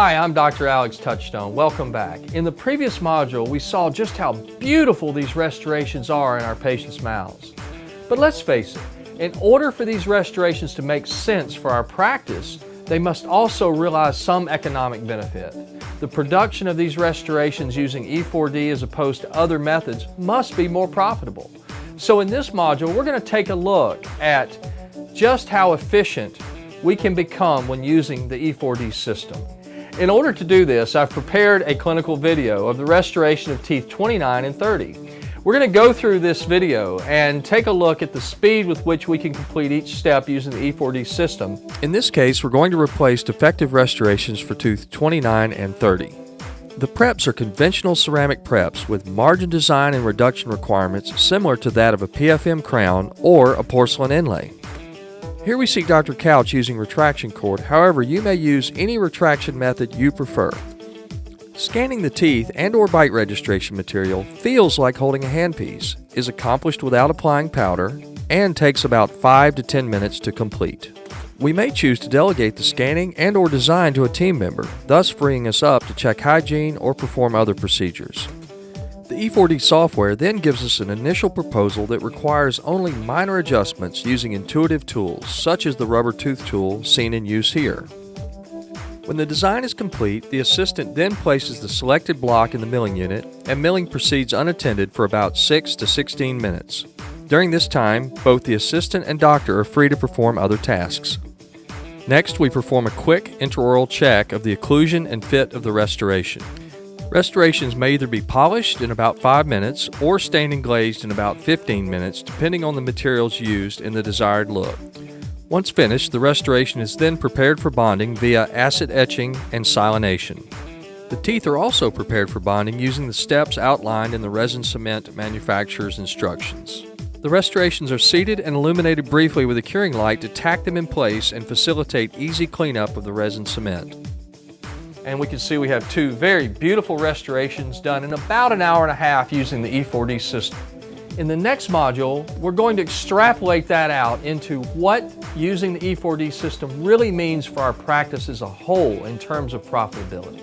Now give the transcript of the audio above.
Hi, I'm Dr. Alex Touchstone. Welcome back. In the previous module, we saw just how beautiful these restorations are in our patients' mouths. But let's face it, in order for these restorations to make sense for our practice, they must also realize some economic benefit. The production of these restorations using E4D as opposed to other methods must be more profitable. So in this module, we're going to take a look at just how efficient we can become when using the E4D system. In order to do this, I've prepared a clinical video of the restoration of teeth 29 and 30. We're going to go through this video and take a look at the speed with which we can complete each step using the E4D system. In this case, we're going to replace defective restorations for tooth 29 and 30. The preps are conventional ceramic preps with margin design and reduction requirements similar to that of a PFM crown or a porcelain inlay. Here we see Dr. Couch using retraction cord, however you may use any retraction method you prefer. Scanning the teeth and/or bite registration material feels like holding a handpiece, is accomplished without applying powder, and takes about 5 to 10 minutes to complete. We may choose to delegate the scanning and/or design to a team member, thus freeing us up to check hygiene or perform other procedures. The E4D software then gives us an initial proposal that requires only minor adjustments using intuitive tools, such as the rubber tooth tool seen in use here. When the design is complete, the assistant then places the selected block in the milling unit, and milling proceeds unattended for about 6 to 16 minutes. During this time, both the assistant and doctor are free to perform other tasks. Next, we perform a quick intraoral check of the occlusion and fit of the restoration. Restorations may either be polished in about 5 minutes or stained and glazed in about 15 minutes, depending on the materials used in the desired look. Once finished, the restoration is then prepared for bonding via acid etching and silination. The teeth are also prepared for bonding using the steps outlined in the resin cement manufacturer's instructions. The restorations are seated and illuminated briefly with a curing light to tack them in place and facilitate easy cleanup of the resin cement. And we can see we have two very beautiful restorations done in about an hour and a half using the E4D system. In the next module, we're going to extrapolate that out into what using the E4D system really means for our practice as a whole in terms of profitability.